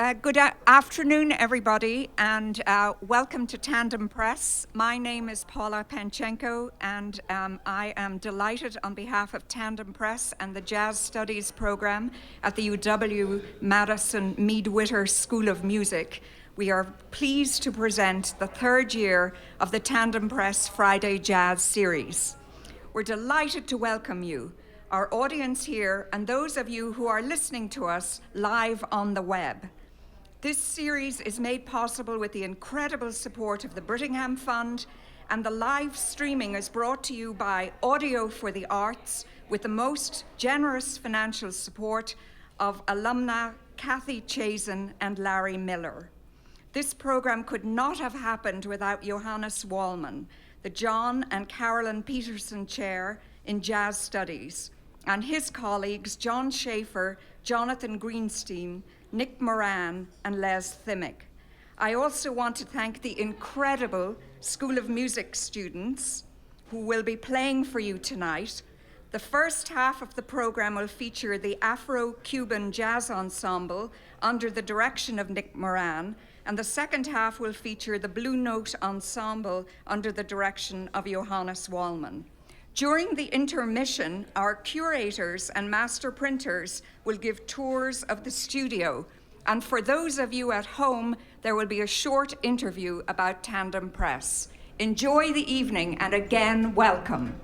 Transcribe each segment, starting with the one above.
Afternoon, everybody, and welcome to Tandem Press. My name is Paula Panczenko, and I am delighted on behalf of Tandem Press and the Jazz Studies program at the UW-Madison Mead-Witter School of Music. We are pleased to present the third year of the Tandem Press Friday Jazz Series. We're delighted to welcome you, our audience here, and those of you who are listening to us live on the web. This series is made possible with the incredible support of the Brittingham Fund, and the live streaming is brought to you by Audio for the Arts with the most generous financial support of alumna Kathy Chazen and Larry Miller. This program could not have happened without Johannes Wallmann, the John and Carolyn Peterson Chair in Jazz Studies, and his colleagues John Schaefer, Jonathan Greenstein, Nick Moran, and Les Thimick. I also want to thank the incredible School of Music students who will be playing for you tonight. The first half of the program will feature the Afro-Cuban Jazz Ensemble under the direction of Nick Moran, and the second half will feature the Blue Note Ensemble under the direction of Johannes Wallmann. During the intermission, our curators and master printers will give tours of the studio. And for those of you at home, there will be a short interview about Tandem Press. Enjoy the evening, and again, welcome.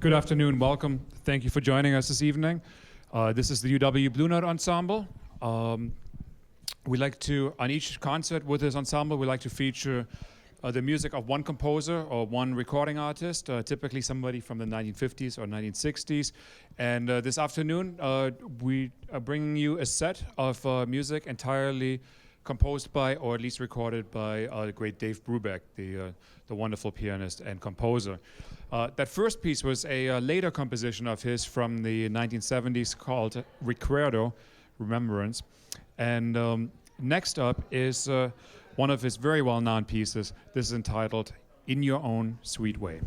Good afternoon, welcome. Thank you for joining us this evening. This is the UW Blue Note Ensemble. We like to, on each concert with this ensemble, we like to feature the music of one composer or one recording artist, typically somebody from the 1950s or 1960s. And this afternoon, we are bringing you a set of music entirely composed by, or at least recorded by, the great Dave Brubeck, the wonderful pianist and composer. That first piece was a later composition of his from the 1970s called Recuerdo, Remembrance. And next up is one of his very well-known pieces. This is entitled In Your Own Sweet Way.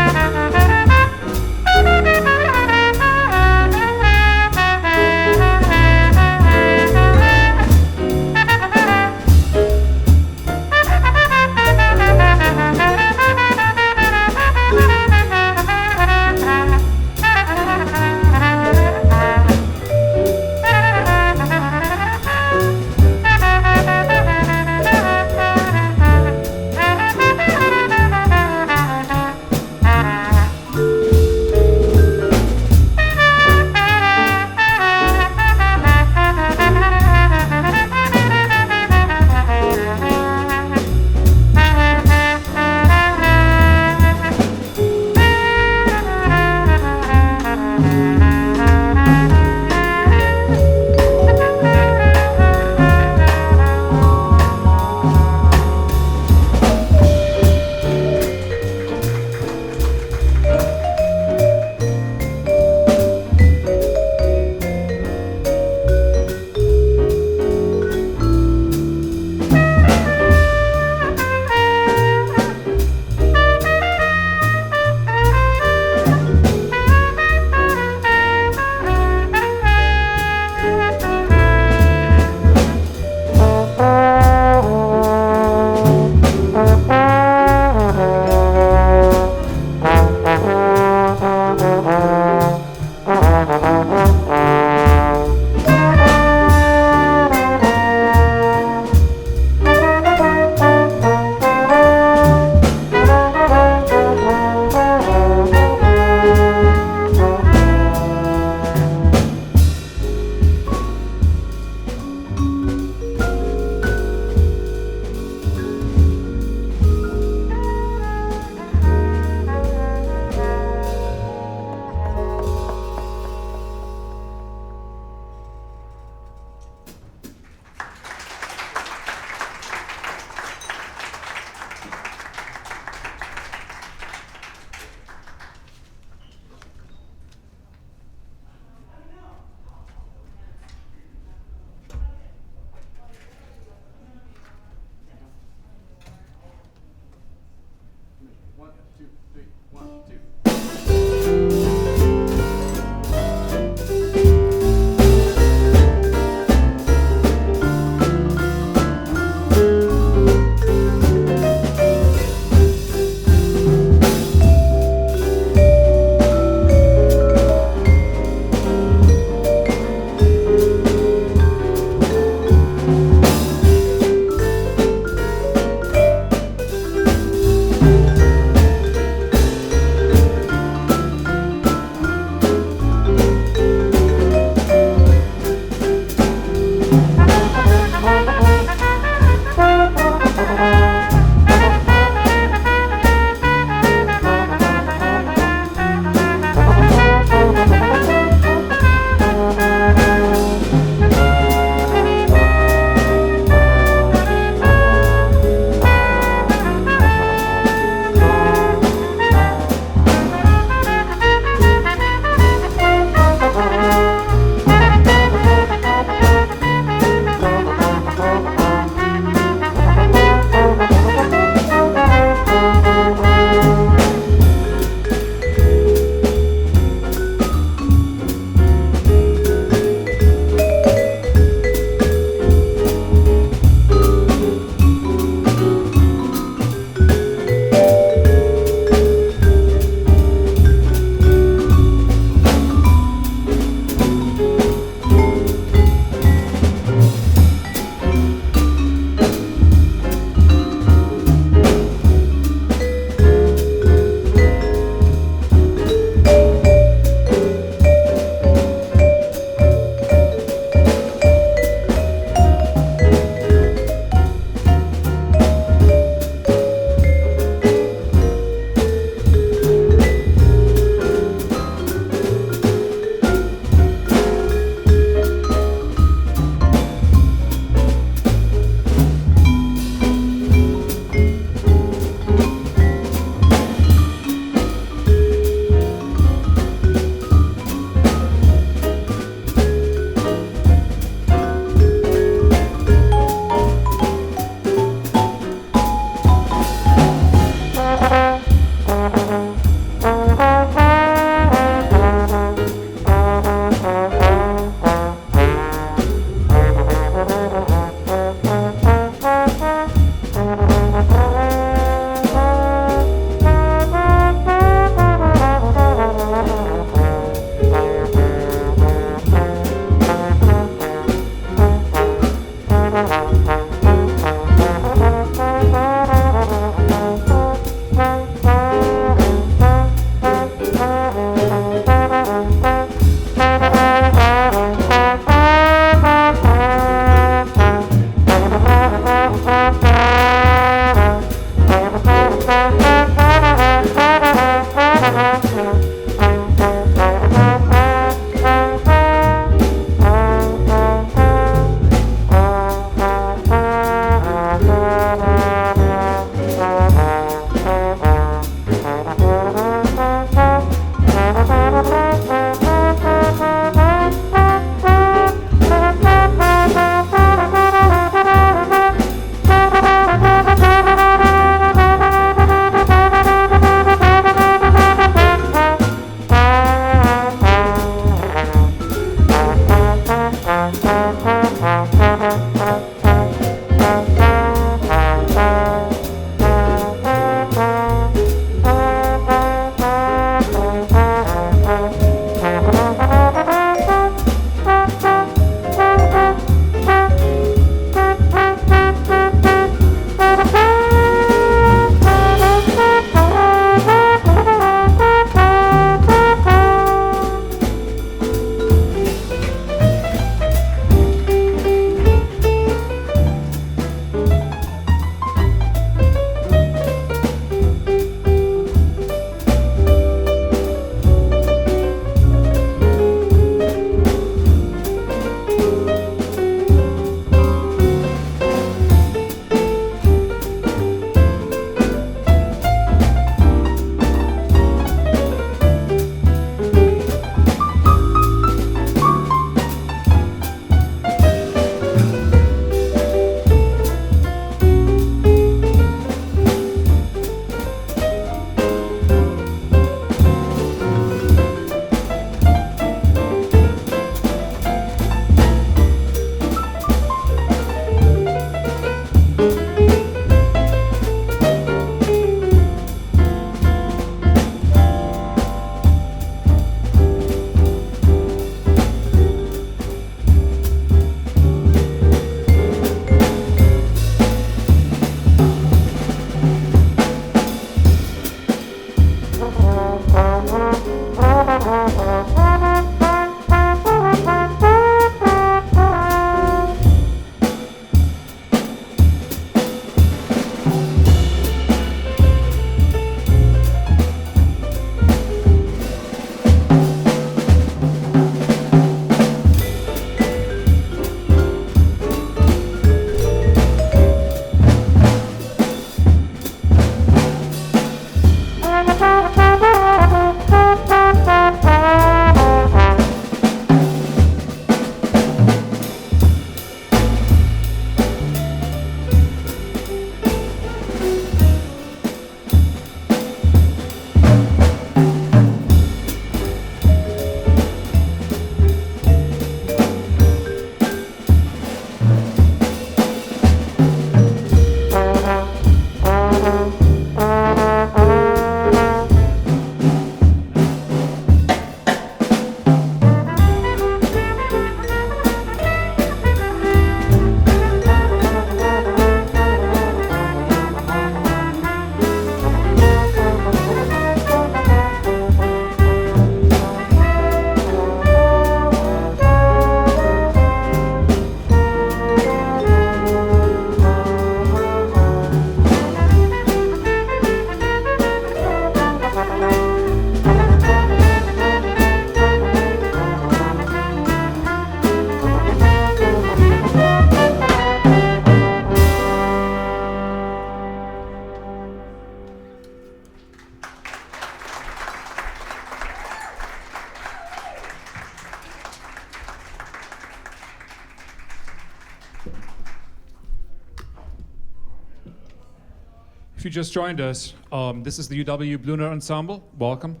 If you just joined us, this is the UW Blue Note Ensemble. Welcome.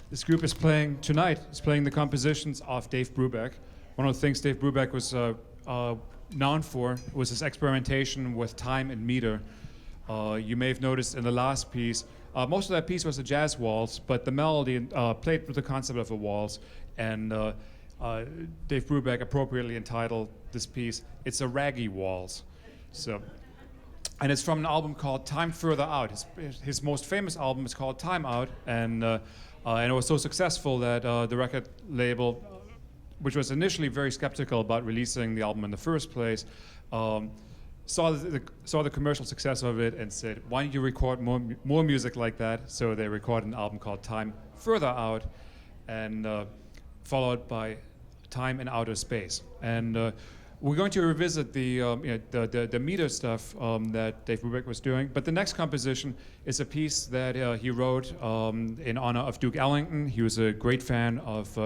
This group is playing tonight. It's playing the compositions of Dave Brubeck. One of the things Dave Brubeck was known for was his experimentation with time and meter. You may have noticed in the last piece, most of that piece was a jazz waltz, but the melody played with the concept of a waltz, and Dave Brubeck appropriately entitled this piece, "It's a Raggy Waltz." And it's from an album called Time Further Out. His most famous album is called Time Out, and it was so successful that the record label, which was initially very skeptical about releasing the album in the first place, saw the commercial success of it and said, why don't you record more music like that? So they recorded an album called Time Further Out, and followed by Time in Outer Space. And we're going to revisit the meter stuff that Dave Brubeck was doing, but the next composition is a piece that he wrote in honor of Duke Ellington. He was a great fan of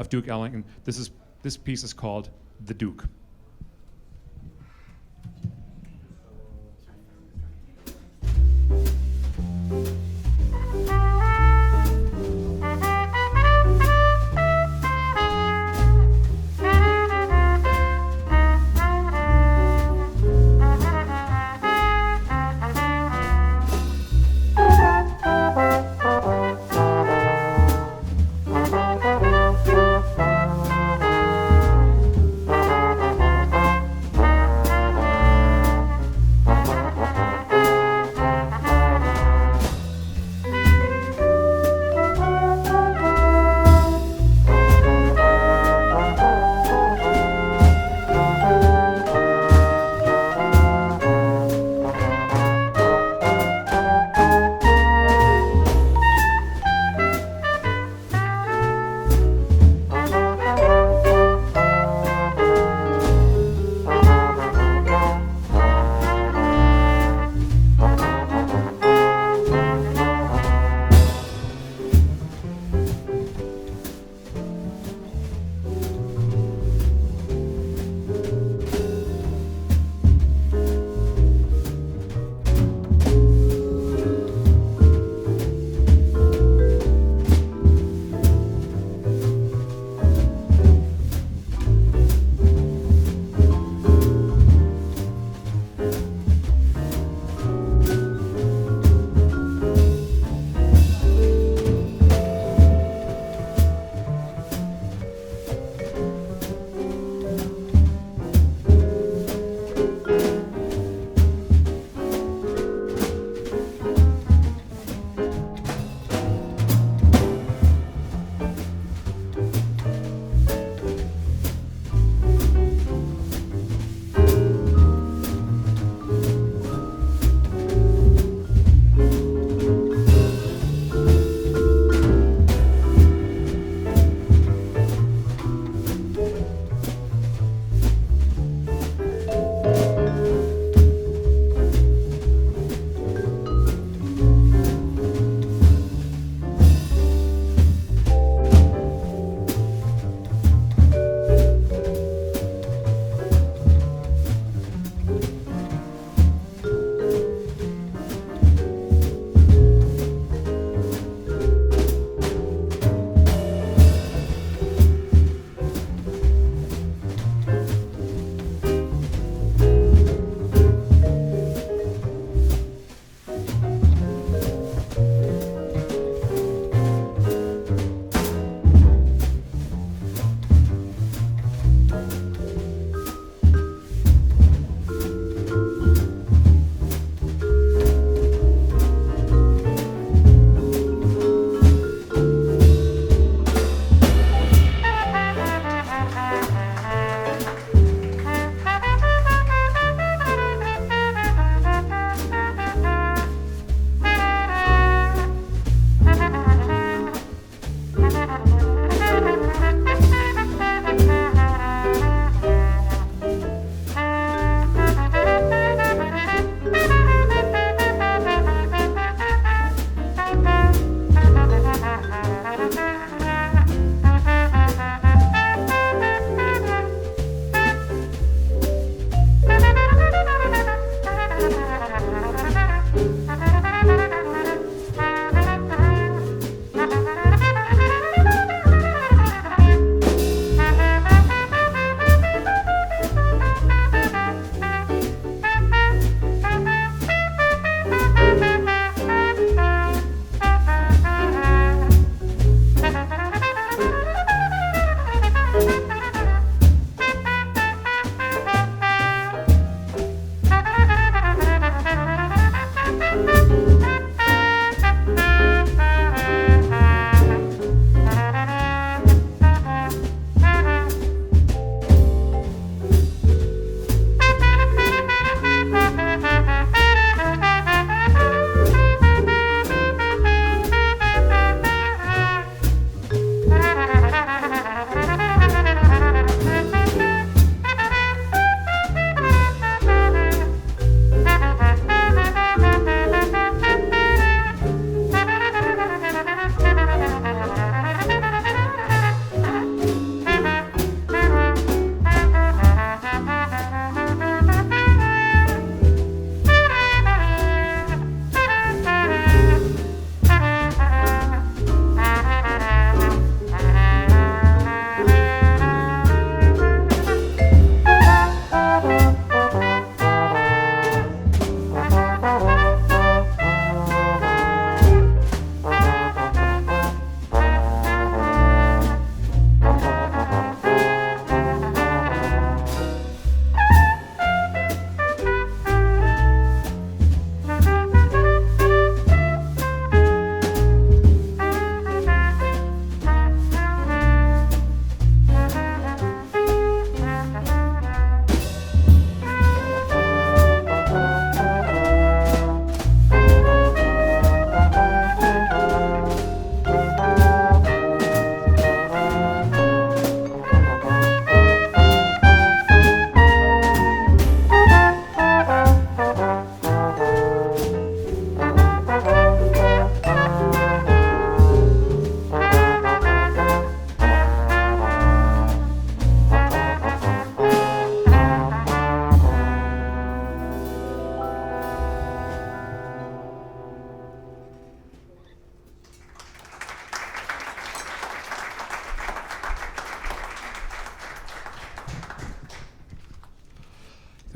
Duke Ellington. This piece is called "The Duke."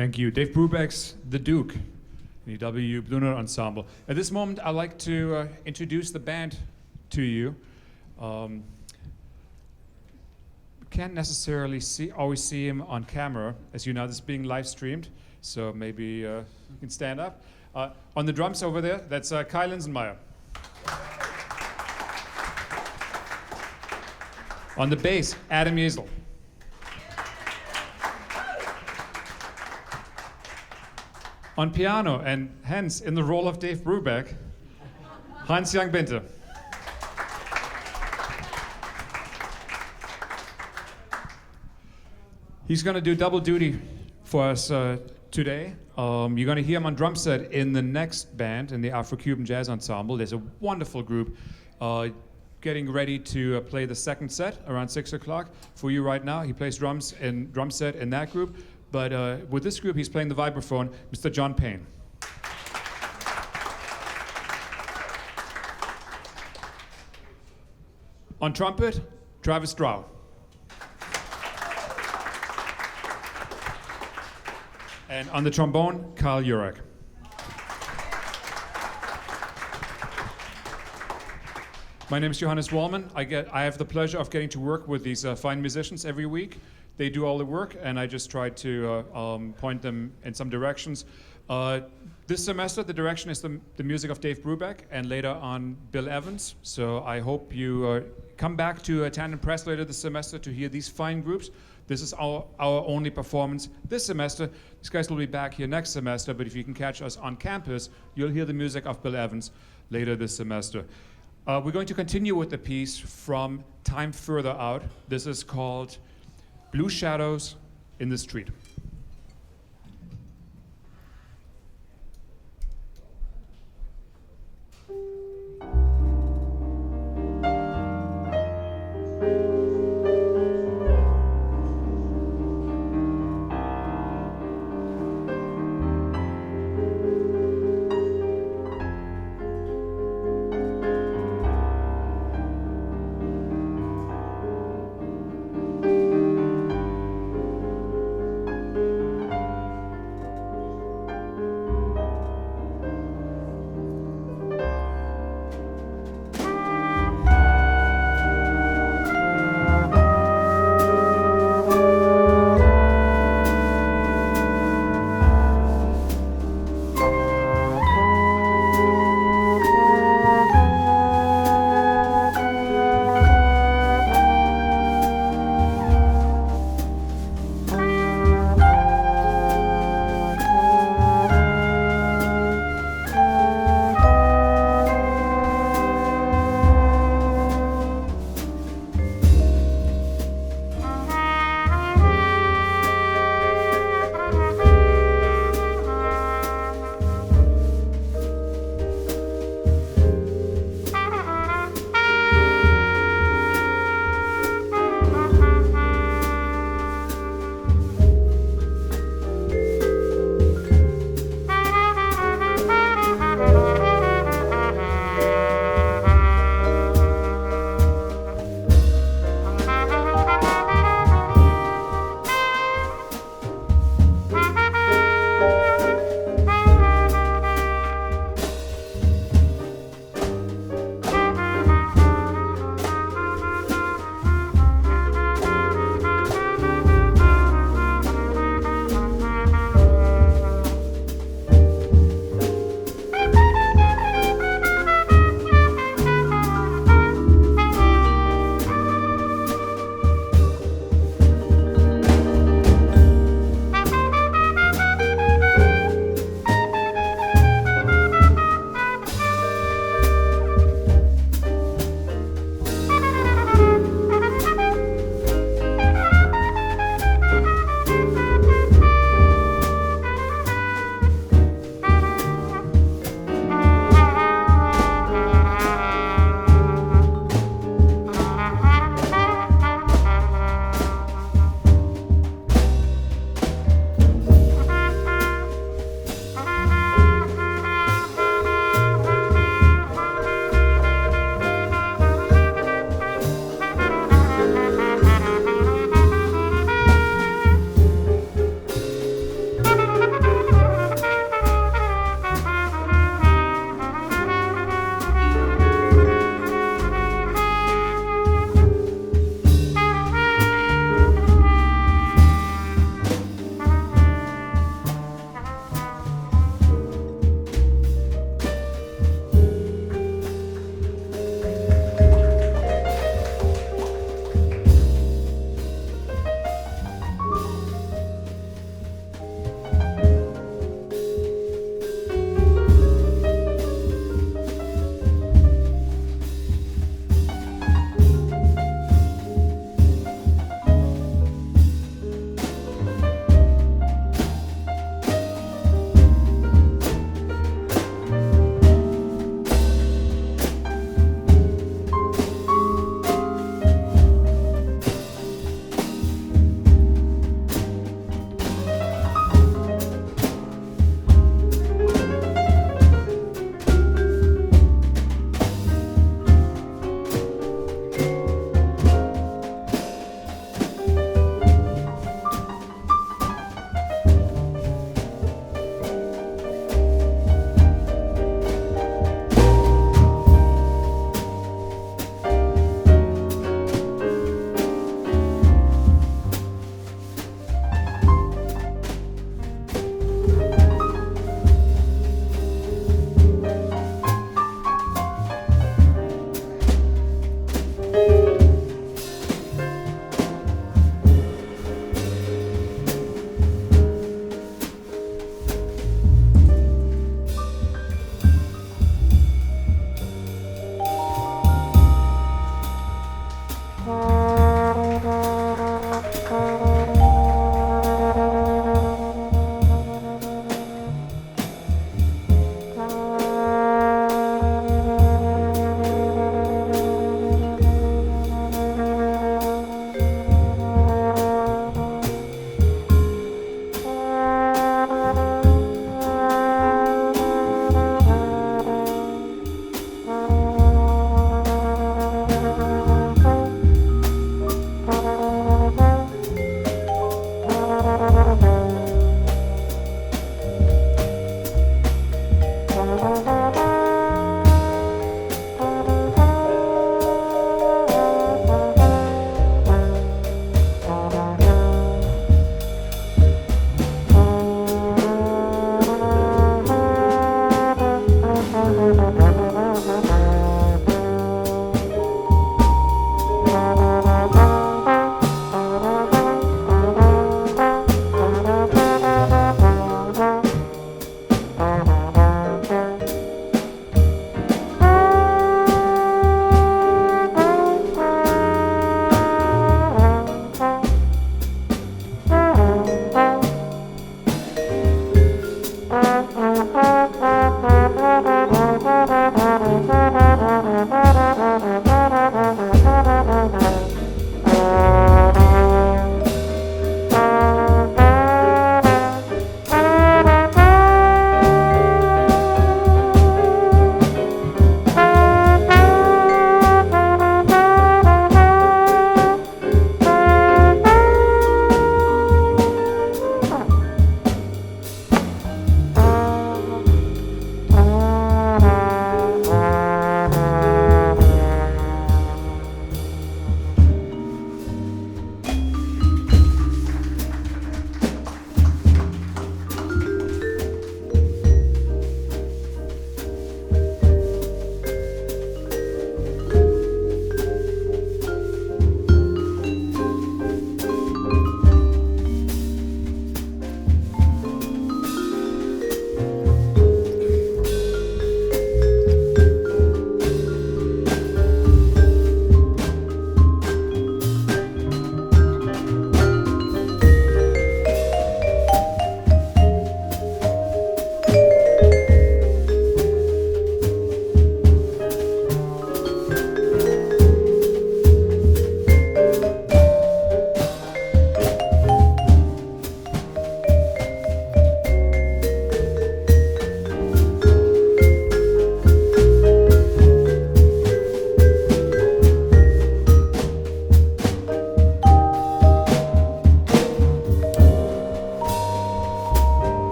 Thank you. Dave Brubeck's The Duke, the UW Blue Note Ensemble. At this moment, I'd like to introduce the band to you. Can't necessarily always see him on camera. As you know, this is being live streamed, so maybe you can stand up. On the drums over there, that's Kai Linsenmeyer. On the bass, Adam Yesel. On piano, and hence in the role of Dave Brubeck, Hans-Jan Binte. He's going to do double duty for us today. You're going to hear him on drum set in the next band, in the Afro-Cuban Jazz Ensemble. There's a wonderful group getting ready to play the second set around 6 o'clock for you right now. He plays drums and drum set in that group. But with this group, he's playing the vibraphone, Mr. John Payne. On trumpet, Travis Stroud. And on the trombone, Carl Jurek. My name is Johannes Wallmann. I have the pleasure of getting to work with these fine musicians every week. They do all the work, and I just try to point them in some directions. This semester, the direction is the music of Dave Brubeck, and later on Bill Evans. So I hope you come back to Tandem Press later this semester to hear these fine groups. This is our only performance this semester. These guys will be back here next semester, but if you can catch us on campus, you'll hear the music of Bill Evans later this semester. We're going to continue with the piece from Time Further Out. This is called Blue Shadows in the Street.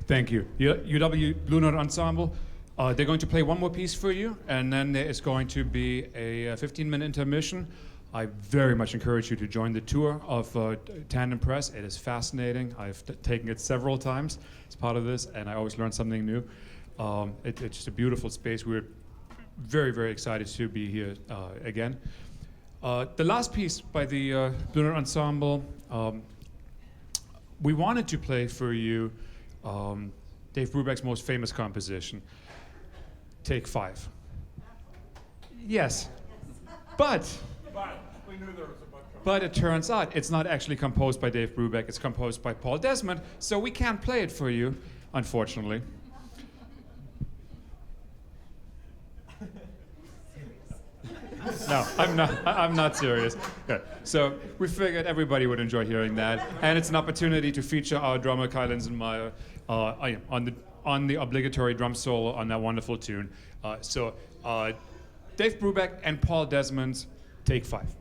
Thank you. UW Blue Note Ensemble. They're going to play one more piece for you, and then there is going to be a 15-minute intermission. I very much encourage you to join the tour of Tandem Press. It is fascinating. I've taken it several times as part of this, and I always learn something new. It's just a beautiful space. We're very, very excited to be here again. The last piece by the Blue Note Ensemble, we wanted to play for you Dave Brubeck's most famous composition, Take 5. Yes, but we knew there was a bunch of but it turns out it's not actually composed by Dave Brubeck, it's composed by Paul Desmond, so we can't play it for you, unfortunately. No, I'm not serious. Yeah. So we figured everybody would enjoy hearing that, and it's an opportunity to feature our drummer Kai Linsenmeyer on the obligatory drum solo on that wonderful tune. So Dave Brubeck and Paul Desmond, Take 5.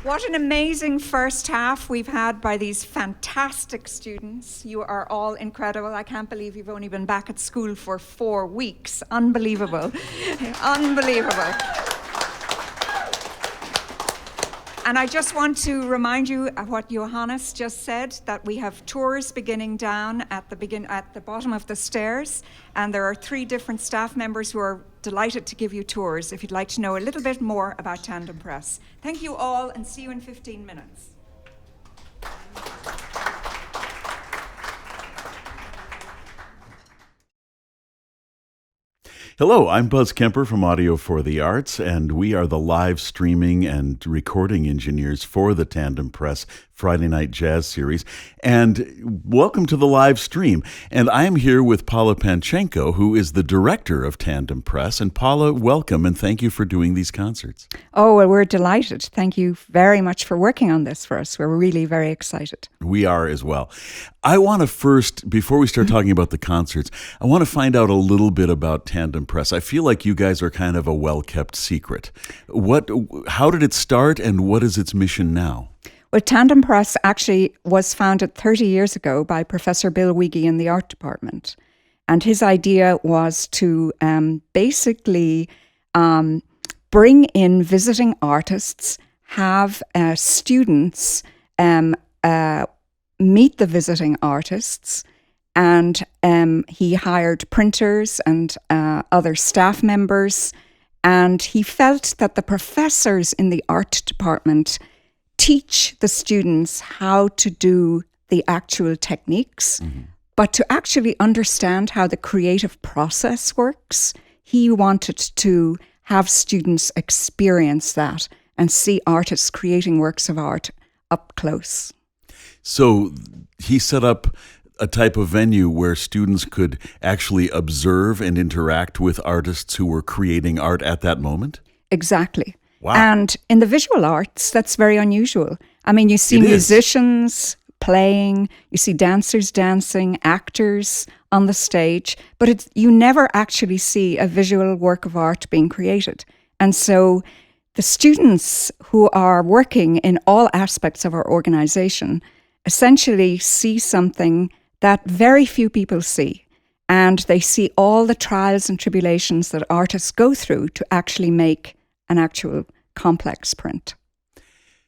What an amazing first half we've had by these fantastic students. You are all incredible. I can't believe you've only been back at school for 4 weeks. Unbelievable. Unbelievable. And I just want to remind you of what Johannes just said, that we have tours beginning down at the bottom of the stairs, and there are 3 different staff members who are delighted to give you tours if you'd like to know a little bit more about Tandem Press. Thank you all, and see you in 15 minutes. Hello, I'm Buzz Kemper from Audio for the Arts, and we are the live streaming and recording engineers for the Tandem Press Friday Night Jazz Series. And welcome to the live stream. And I'm here with Paula Panczenko, who is the director of Tandem Press. And Paula, welcome, and thank you for doing these concerts. Oh, well, we're delighted. Thank you very much for working on this for us. We're really very excited. We are as well. I want to first, before we start talking about the concerts, I want to find out a little bit about Tandem Press. I feel like you guys are kind of a well-kept secret. How did it start, and what is its mission now? Well, Tandem Press actually was founded 30 years ago by Professor Bill Wiggy in the art department. And his idea was to basically bring in visiting artists, have students meet the visiting artists, and he hired printers and other staff members. And he felt that the professors in the art department teach the students how to do the actual techniques, but to actually understand how the creative process works, he wanted to have students experience that and see artists creating works of art up close. So he set up a type of venue where students could actually observe and interact with artists who were creating art at that moment? Exactly. Wow. And in the visual arts, that's very unusual. I mean, you see musicians playing, you see dancers dancing, actors on the stage, but you never actually see a visual work of art being created. And so the students who are working in all aspects of our organization essentially see something that very few people see. And they see all the trials and tribulations that artists go through to actually make an actual complex print.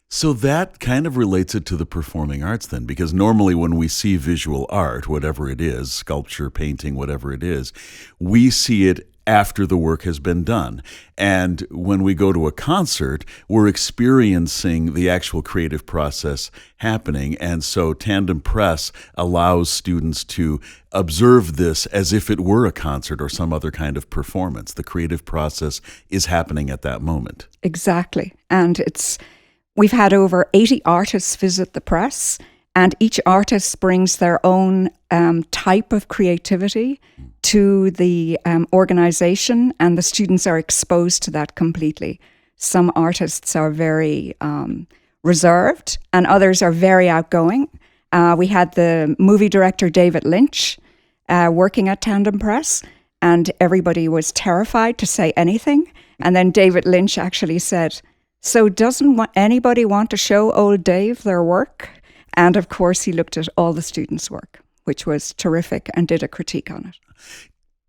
So that kind of relates it to the performing arts then, because normally when we see visual art, whatever it is, sculpture, painting, whatever it is, we see it after the work has been done. And when we go to a concert, we're experiencing the actual creative process happening. And so Tandem Press allows students to observe this as if it were a concert or some other kind of performance. The creative process is happening at that moment. Exactly. And we've had over 80 artists visit the press, and each artist brings their own type of creativity to the organization, and the students are exposed to that completely. Some artists are very reserved, and others are very outgoing. We had the movie director David Lynch working at Tandem Press, and everybody was terrified to say anything. And then David Lynch actually said, "So doesn't anybody want to show old Dave their work?" And of course, he looked at all the students' work, which was terrific, and did a critique on it.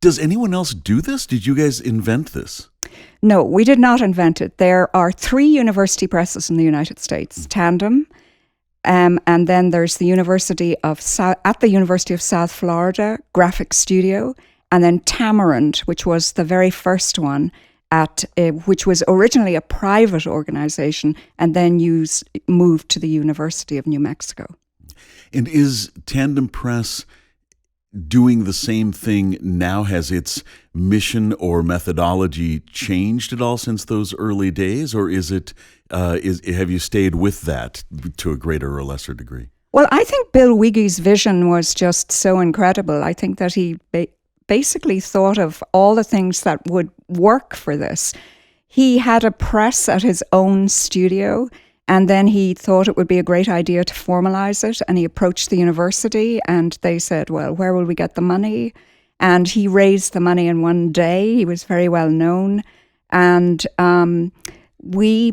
Does anyone else do this? Did you guys invent this? No, we did not invent it. There are 3 university presses in the United States: Tandem, and then there's the University of South Florida Graphic Studio, and then Tamarind, which was the very first one, which was originally a private organization, and then moved to the University of New Mexico. And is Tandem Press doing the same thing now? Has its mission or methodology changed at all since those early days, or have you stayed with that to a greater or lesser degree? Well, I think Bill Wiggy's vision was just so incredible. I think that he basically thought of all the things that would work for this. He had a press at his own studio, and then he thought it would be a great idea to formalize it, and he approached the university, and they said, well, where will we get the money? And he raised the money in one day. He was very well known, and we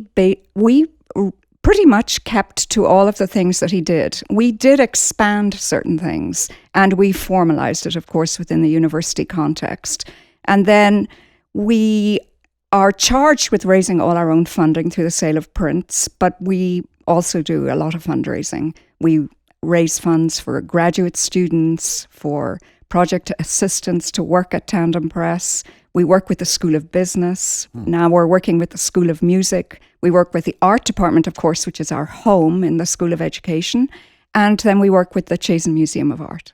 pretty much kept to all of the things that he did. We did expand certain things, and we formalized it, of course, within the university context. And then we are charged with raising all our own funding through the sale of prints, but we also do a lot of fundraising. We raise funds for graduate students, for project assistants to work at Tandem Press. We work with the School of Business. Now we're working with the School of Music. We work with the Art Department, of course, which is our home in the School of Education. And then we work with the Chazen Museum of Art.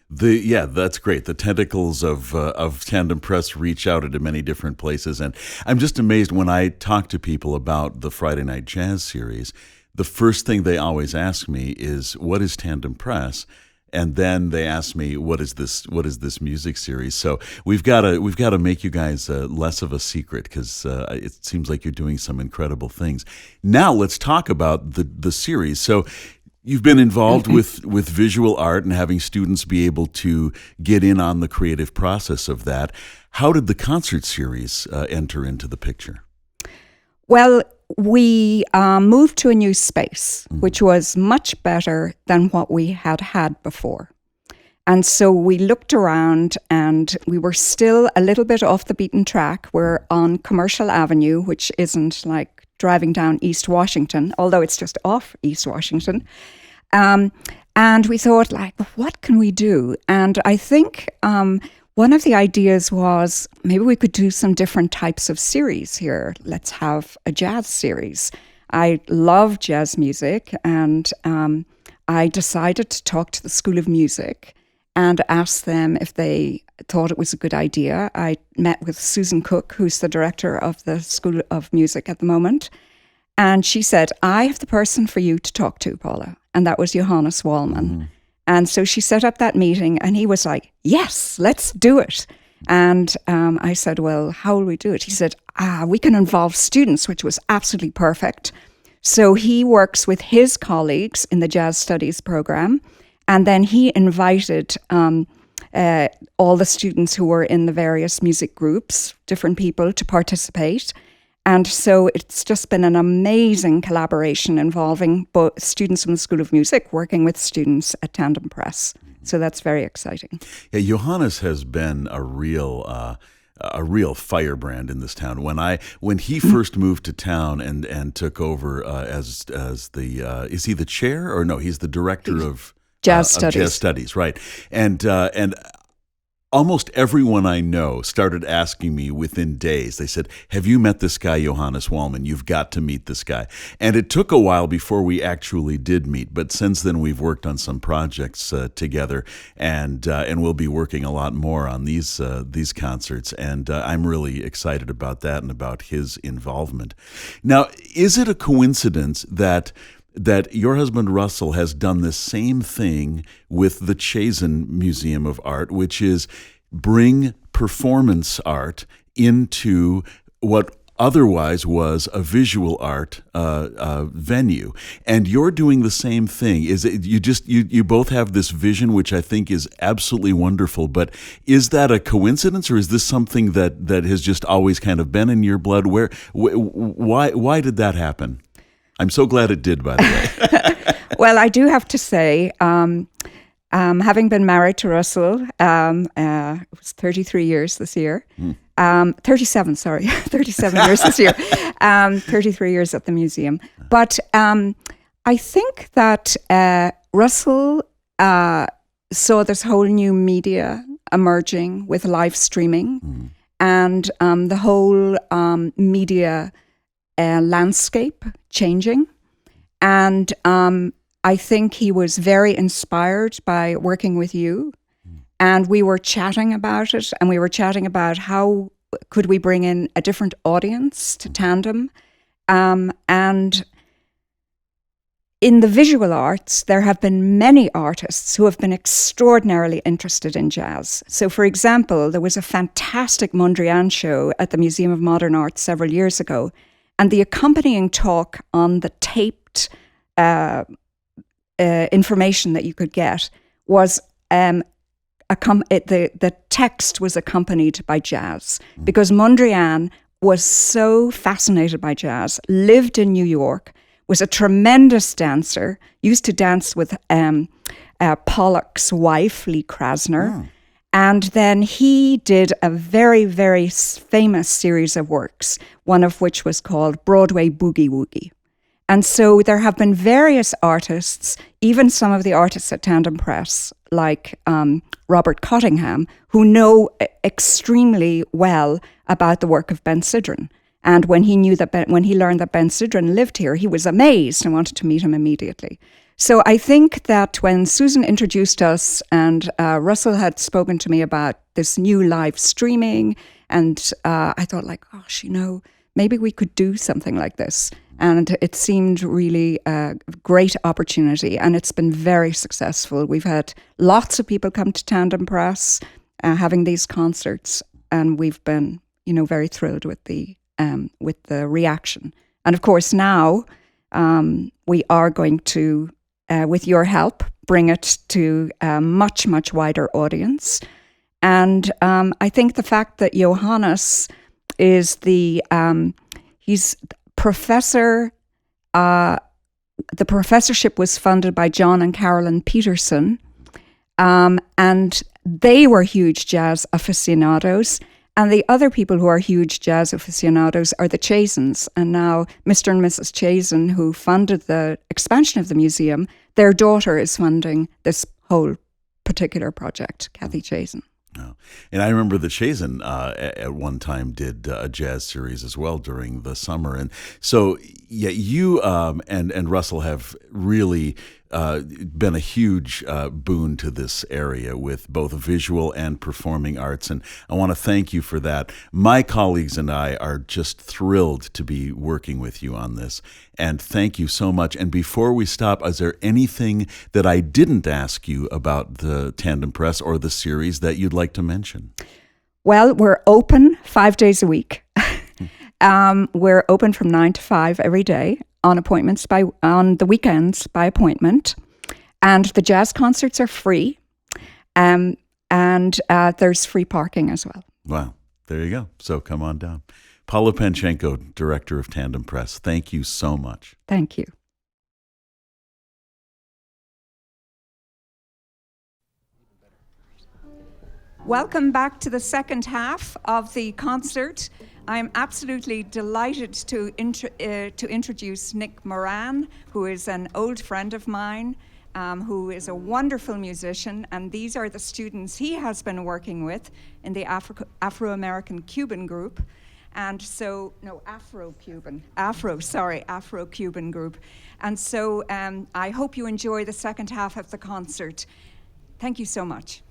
That's great. The tentacles of Tandem Press reach out into many different places. And I'm just amazed when I talk to people about the Friday Night Jazz series, the first thing they always ask me is, what is Tandem Press? And then they ask me, what is this music series? So we've got to make you guys less of a secret, because it seems like you're doing some incredible things. Now let's talk about the series. So you've been involved with visual art and having students be able to get in on the creative process of that. How did the concert series enter into the picture? Well, we moved to a new space, which was much better than what we had before. And so we looked around, and we were still a little bit off the beaten track. We're on Commercial Avenue, which isn't like driving down East Washington, although it's just off East Washington. And we thought, like, what can we do? And I think one of the ideas was, maybe we could do some different types of series here. Let's have a jazz series. I love jazz music, and I decided to talk to the School of Music and ask them if they thought it was a good idea. I met with Susan Cook, who's the director of the School of Music at the moment, and she said, I have the person for you to talk to, Paula, and that was Johannes Wallmann. And so she set up that meeting, and he was like, yes, let's do it. And I said, well, how will we do it? He said, we can involve students, which was absolutely perfect. So he works with his colleagues in the Jazz Studies program, and then he invited all the students who were in the various music groups, different people, to participate. And so it's just been an amazing collaboration involving both students from the School of Music working with students at Tandem Press. So that's very exciting. Yeah, Johannes has been a real firebrand in this town. When he first moved to town and took over as the is he the chair, or no? He's the director of Jazz Studies. Jazz Studies, right? And almost everyone I know started asking me within days. They said, have you met this guy, Johannes Wallmann? You've got to meet this guy. And it took a while before we actually did meet. But since then, we've worked on some projects together, and we'll be working a lot more on these concerts. And I'm really excited about that and about his involvement. Now, is it a coincidence that your husband Russell has done the same thing with the Chazen Museum of Art, which is bring performance art into what otherwise was a visual art venue, and you're doing the same thing? Is it you both have this vision, which I think is absolutely wonderful? But is that a coincidence, or is this something that has just always kind of been in your blood? Why did that happen? I'm so glad it did, by the way. Well, I do have to say, having been married to Russell, it was 33 years this year. 37 years this year. 33 years at the museum. But I think that Russell saw this whole new media emerging with live streaming and the whole media landscape changing. And I think he was very inspired by working with you. And we were chatting about it, and we were chatting about how could we bring in a different audience to Tandem. And in the visual arts, there have been many artists who have been extraordinarily interested in jazz. So, for example, there was a fantastic Mondrian show at the Museum of Modern Art several years ago, and the accompanying talk on the taped information that you could get was the text was accompanied by jazz, because Mondrian was so fascinated by jazz, lived in New York, was a tremendous dancer, used to dance with Pollock's wife, Lee Krasner. And then he did a very, very famous series of works, one of which was called Broadway Boogie Woogie. And so there have been various artists, even some of the artists at Tandem Press, like Robert Cottingham, who know extremely well about the work of Ben Sidran. And when he learned that Ben Sidran lived here, he was amazed and wanted to meet him immediately. So I think that when Susan introduced us and Russell had spoken to me about this new live streaming, and I thought, like, gosh, maybe we could do something like this. And it seemed really a great opportunity, and it's been very successful. We've had lots of people come to Tandem Press having these concerts, and we've been, very thrilled with the reaction. And of course, now we are going to, with your help, bring it to a much, much wider audience. And I think the fact that Johannes is he's professor, the professorship was funded by John and Carolyn Peterson, and they were huge jazz aficionados. And the other people who are huge jazz aficionados are the Chazins. And now Mr. and Mrs. Chazin, who funded the expansion of the museum, their daughter is funding this whole particular project, Kathy Chazin. Oh. And I remember the Chazin at one time did a jazz series as well during the summer. And so, yeah, you and Russell have really been a huge boon to this area with both visual and performing arts. And I want to thank you for that. My colleagues and I are just thrilled to be working with you on this. And thank you so much. And before we stop, is there anything that I didn't ask you about the Tandem Press or the series that you'd like to mention? Well, we're open 5 days a week. We're open from 9 to 5 every day on appointments on the weekends by appointment. And the jazz concerts are free. And there's free parking as well. Wow. There you go. So come on down. Paula Panczenko, Director of Tandem Press, thank you so much. Thank you. Welcome back to the second half of the concert. I'm absolutely delighted to introduce Nick Moran, who is an old friend of mine, who is a wonderful musician, and these are the students he has been working with in the Afro-American Cuban group. And so, no, Afro-Cuban group. And so I hope you enjoy the second half of the concert. Thank you so much.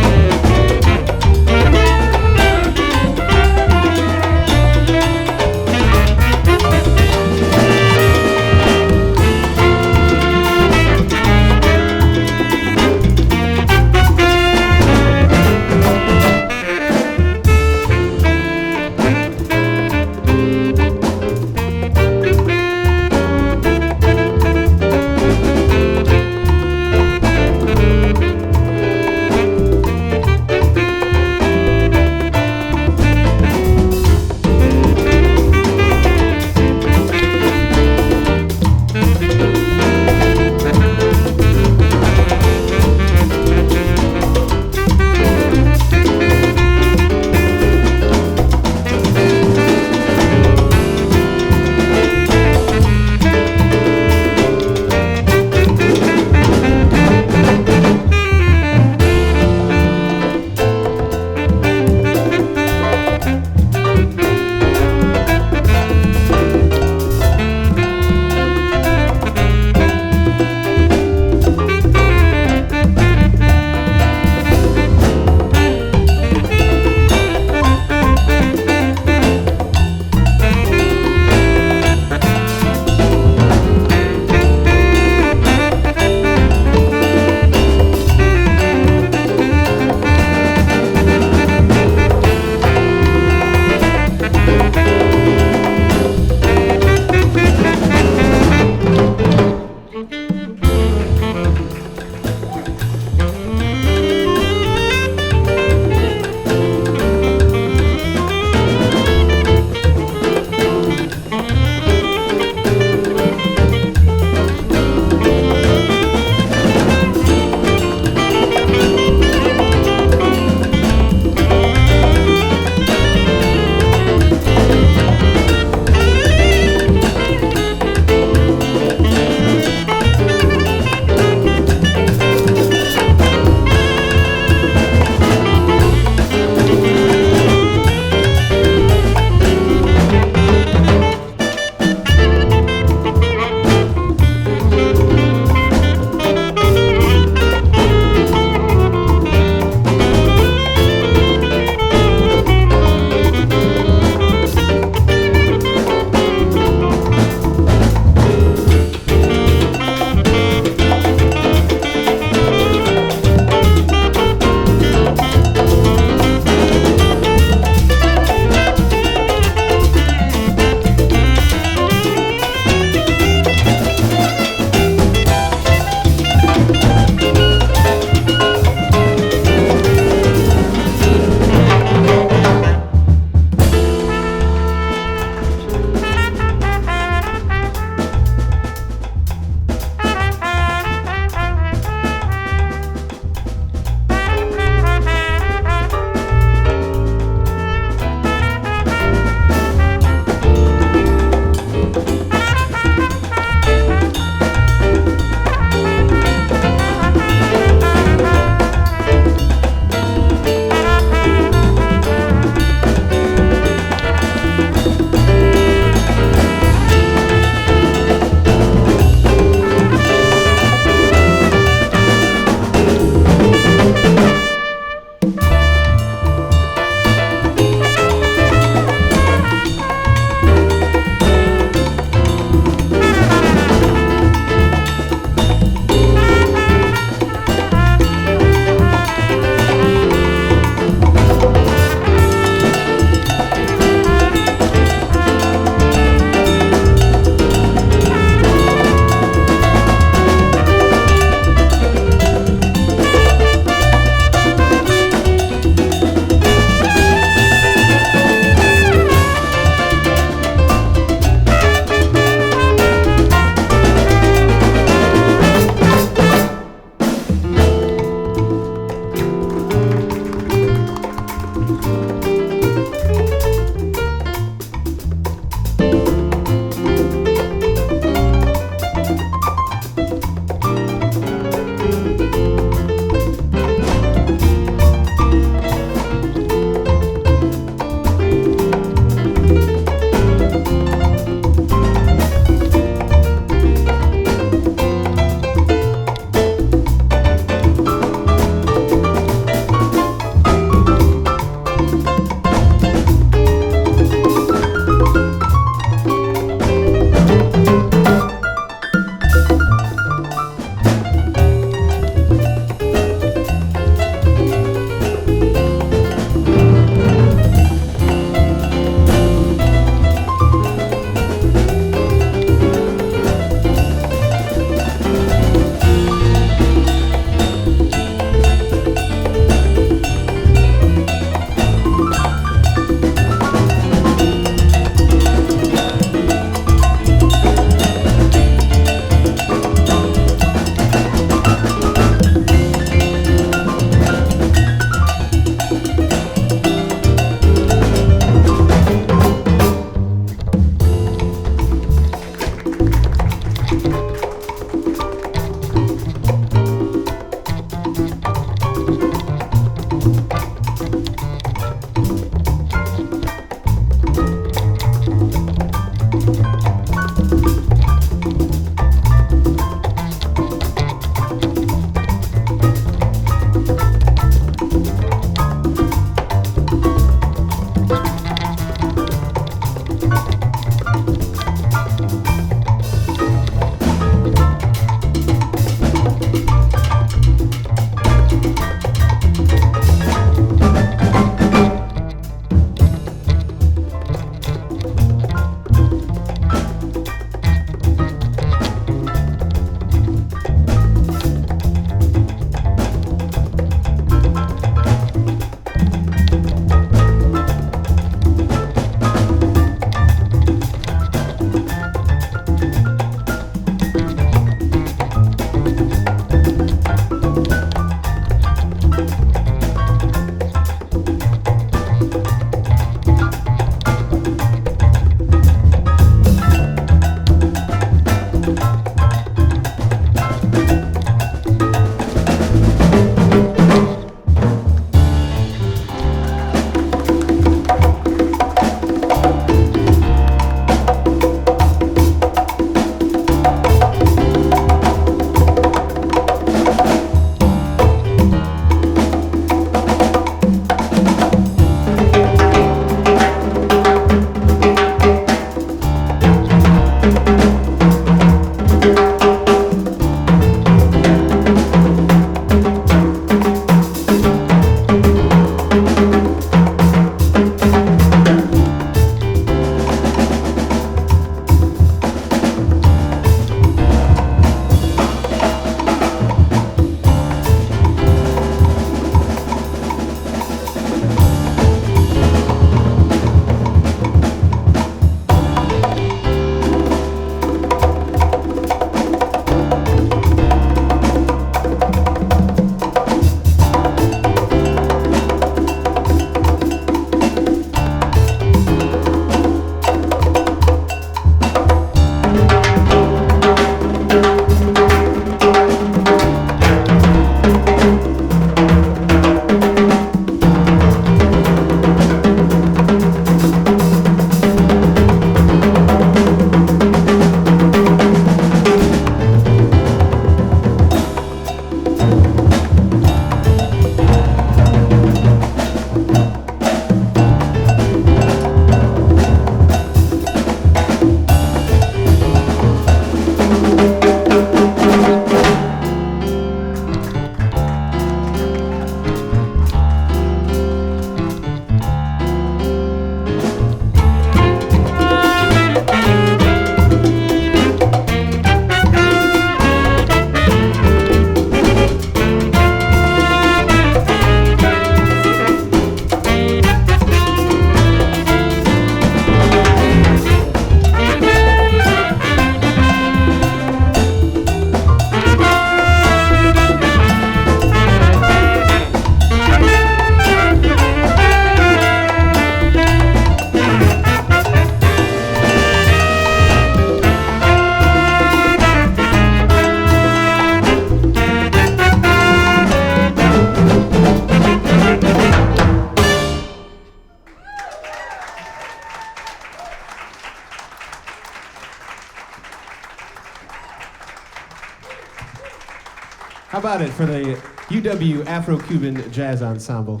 How about it for the UW Afro-Cuban Jazz Ensemble?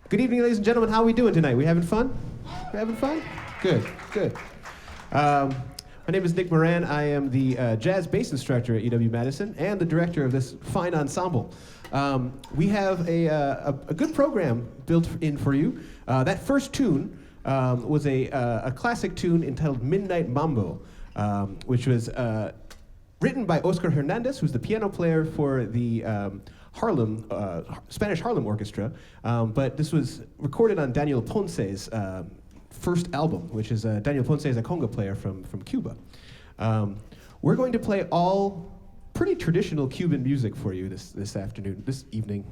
Good evening, ladies and gentlemen. How are we doing tonight? We having fun? We having fun? Good, good. My name is Nick Moran. I am the jazz bass instructor at UW-Madison and the director of this fine ensemble. We have a good program built in for you. That first tune was a classic tune entitled Midnight Mambo, which was written by Oscar Hernandez, who's the piano player for the Spanish Harlem Orchestra, but this was recorded on Daniel Ponce's first album, which is Daniel Ponce is a conga player from Cuba. We're going to play all pretty traditional Cuban music for you this evening.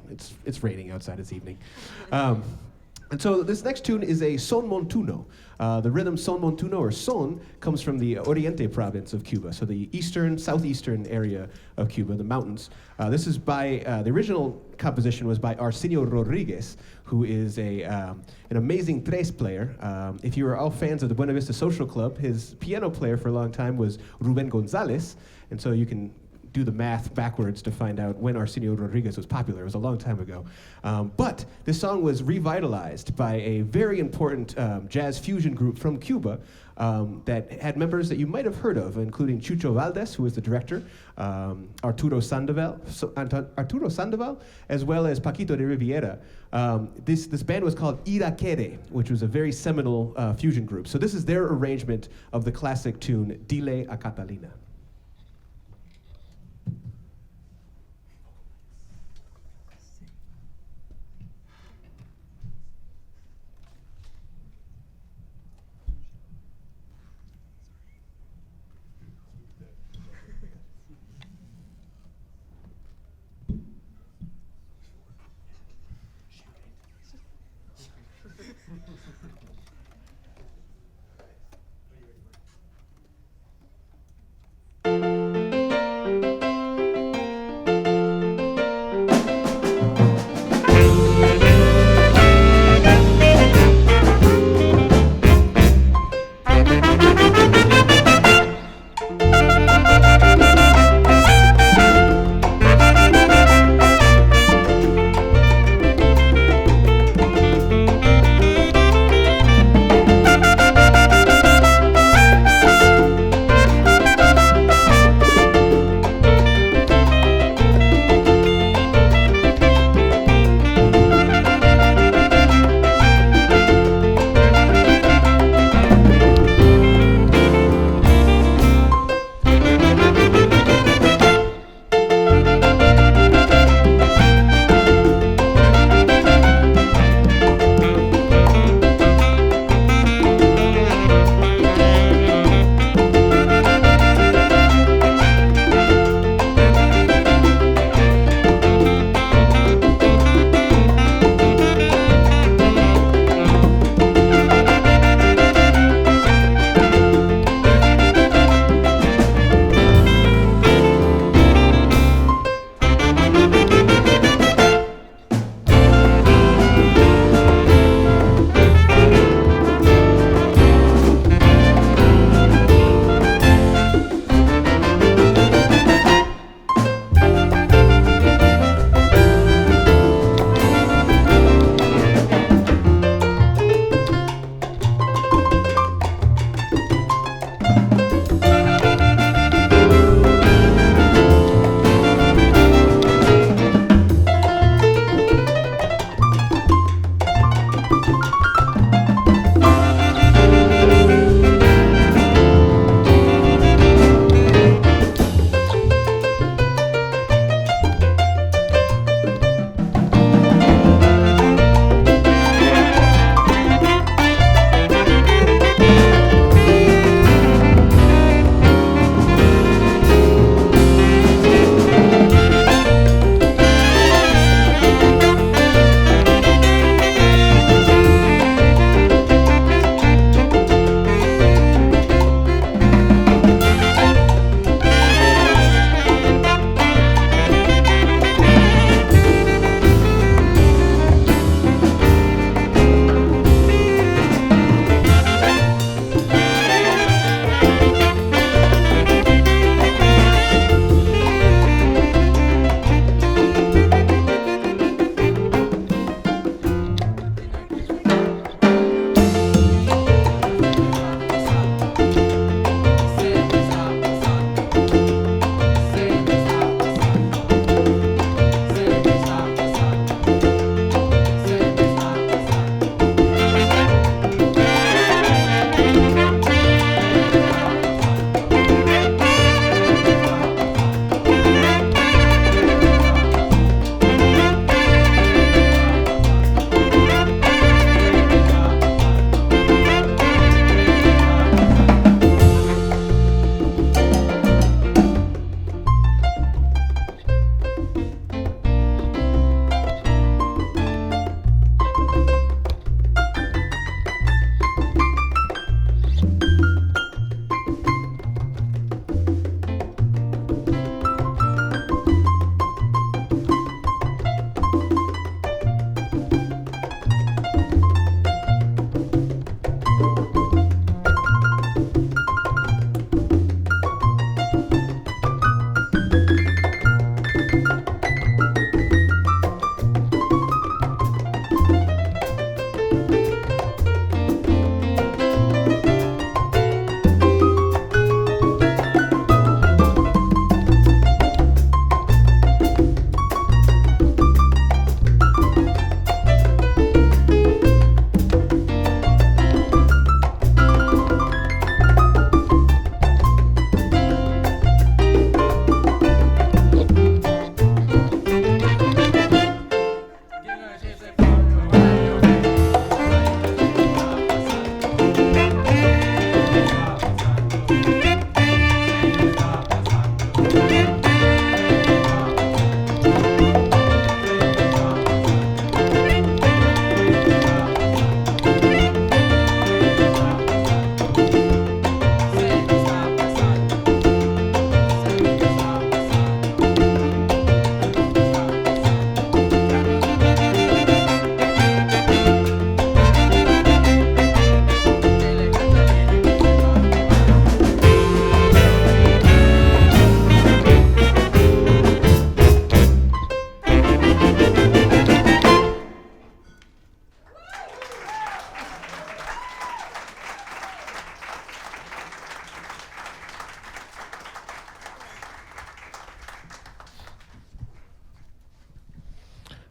It's raining outside, it's evening. And so this next tune is a son montuno. The rhythm son montuno, or son, comes from the Oriente province of Cuba, so the southeastern area of Cuba, the mountains. This is by, the original composition was by Arsenio Rodriguez, who is an amazing tres player. If you are all fans of the Buena Vista Social Club, his piano player for a long time was Ruben Gonzalez, and so you can do the math backwards to find out when Arsenio Rodriguez was popular. It was a long time ago. But this song was revitalized by a very important jazz fusion group from Cuba that had members that you might have heard of, including Chucho Valdés, who was the director, Arturo Sandoval, as well as Paquito de Riviera. This band was called Iraquere, which was a very seminal fusion group. So this is their arrangement of the classic tune, Dile a Catalina.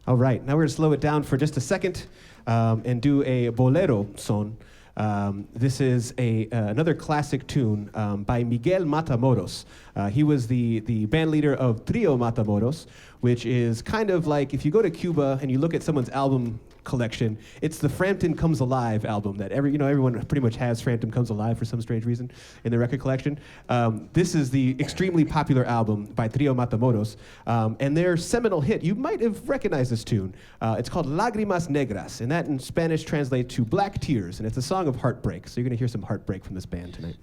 All right, now we're going to slow it down for just a second and do a bolero son. This is another classic tune by Miguel Matamoros. He was the band leader of Trio Matamoros, which is kind of like if you go to Cuba and you look at someone's album collection, it's the Frampton Comes Alive album that everyone pretty much has Frampton Comes Alive for some strange reason in their record collection. This is the extremely popular album by Trio Matamoros, and their seminal hit, you might have recognized this tune. It's called Lágrimas Negras, and that in Spanish translates to Black Tears, and it's a song of heartbreak. So you're going to hear some heartbreak from this band tonight.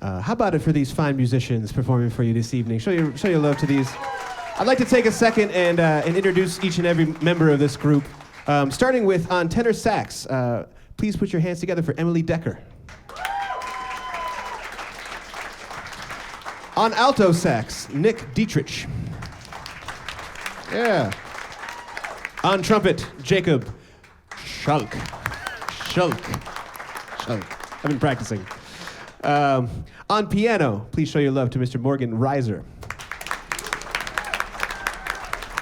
How about it for these fine musicians performing for you this evening? Show your love to these. I'd like to take a second and introduce each and every member of this group, starting with on tenor sax. Please put your hands together for Emily Decker. On alto sax, Nick Dietrich. Yeah. On trumpet, Jacob Schulk. I've been practicing. On piano, please show your love to Mr. Morgan Reiser.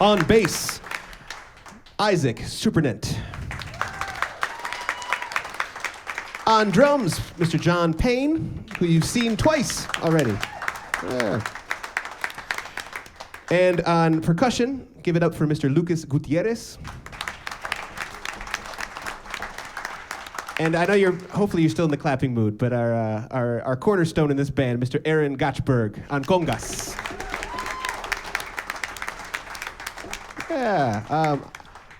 On bass, Isaac Supernent. On drums, Mr. John Payne, who you've seen twice already. Yeah. And on percussion, give it up for Mr. Lucas Gutierrez. And I know hopefully you're still in the clapping mood, but our cornerstone in this band, Mr. Aaron Gotchberg on congas. Yeah.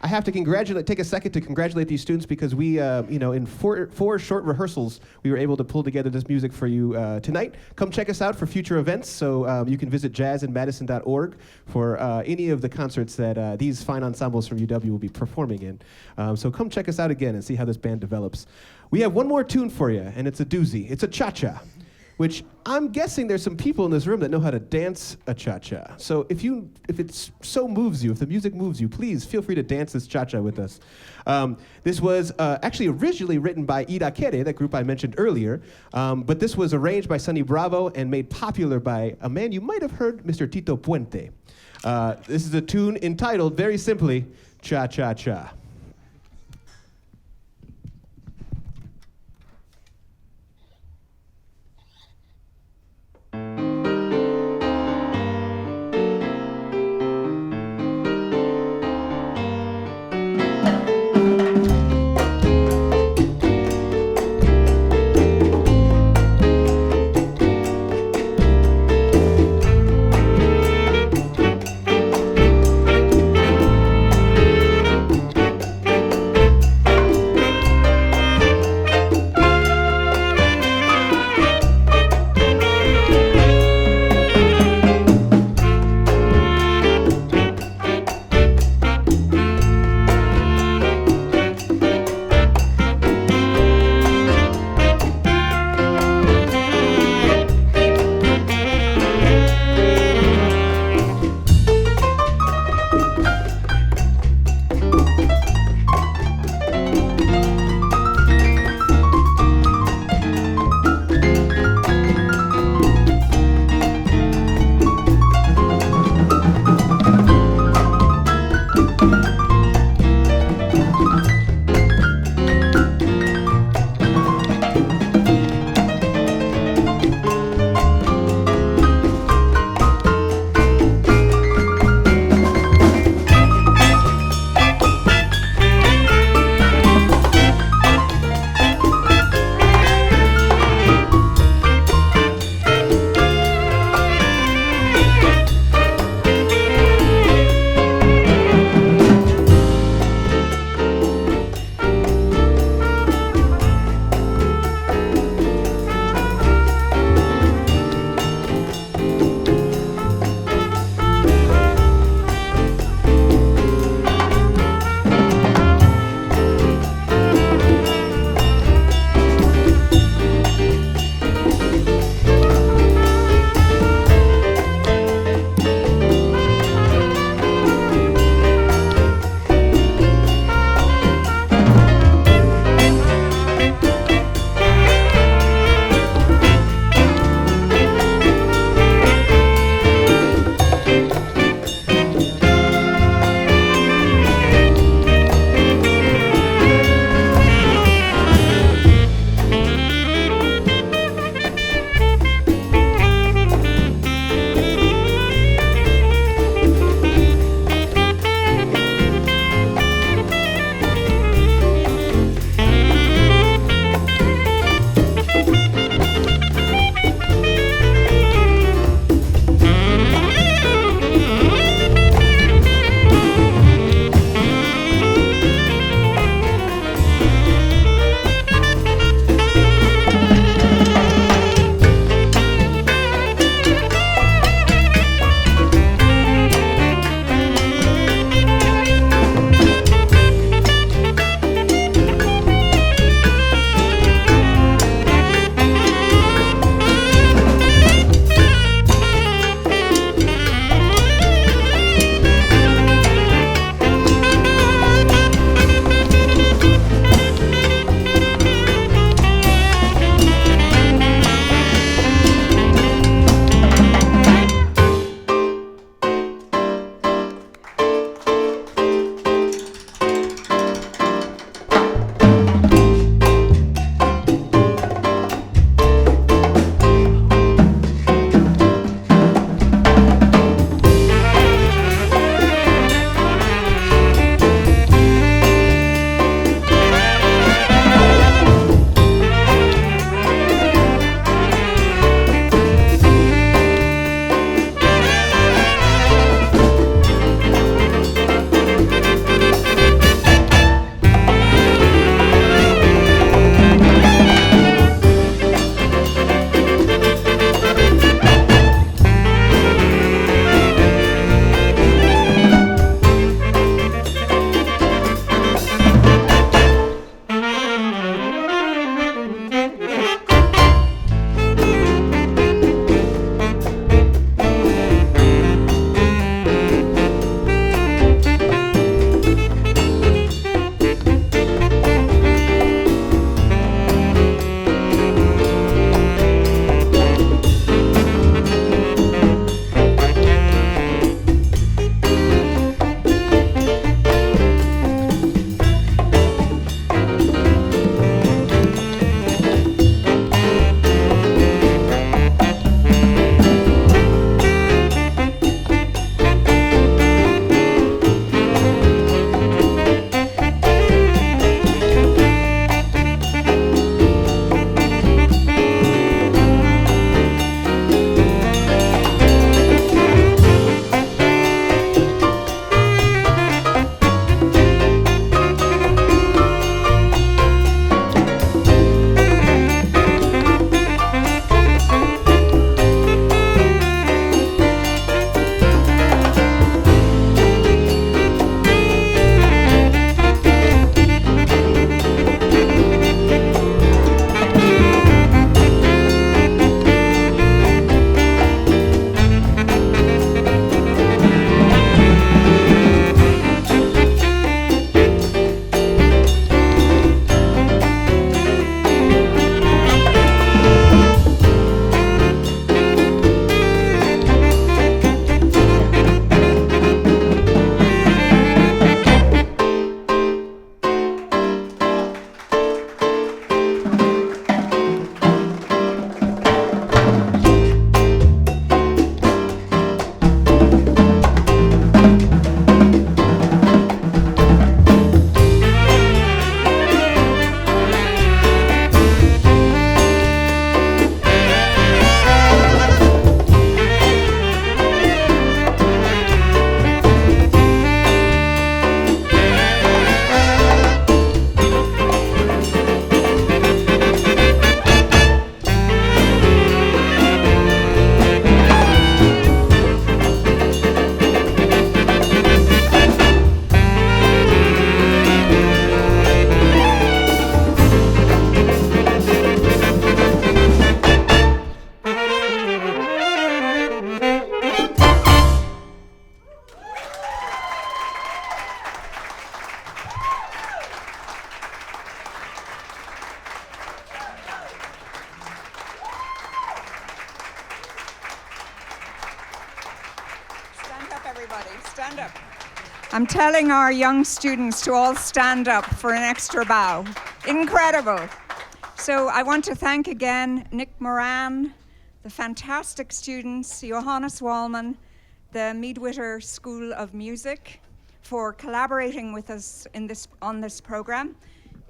I have to take a second to congratulate these students because we, in four short rehearsals, we were able to pull together this music for you tonight. Come check us out for future events. So you can visit jazzinmadison.org for any of the concerts that these fine ensembles from UW will be performing in. So come check us out again and see how this band develops. We have one more tune for you, and it's a doozy. It's a cha-cha, which I'm guessing there's some people in this room that know how to dance a cha-cha. So if it so moves you, if the music moves you, please feel free to dance this cha-cha with us. This was actually originally written by Ida Kere, that group I mentioned earlier, but this was arranged by Sonny Bravo and made popular by a man you might have heard, Mr. Tito Puente. This is a tune entitled, very simply, Cha-Cha-Cha. Stand up. I'm telling our young students to all stand up for an extra bow. Incredible. So I want to thank again Nick Moran, the fantastic students, Johannes Wallmann, the Mead-Witter School of Music, for collaborating with us on this program.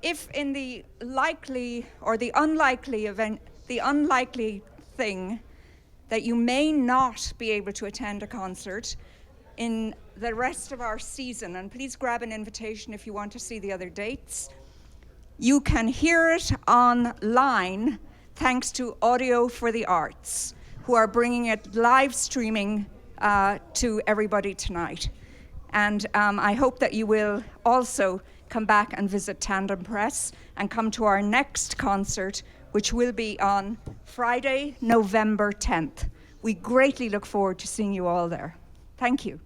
If in the likely or the unlikely event, the unlikely thing that you may not be able to attend a concert in the rest of our season, and please grab an invitation if you want to see the other dates, you can hear it online thanks to Audio for the Arts, who are bringing it live streaming to everybody tonight. And I hope that you will also come back and visit Tandem Press and come to our next concert, which will be on Friday, November 10th. We greatly look forward to seeing you all there. Thank you.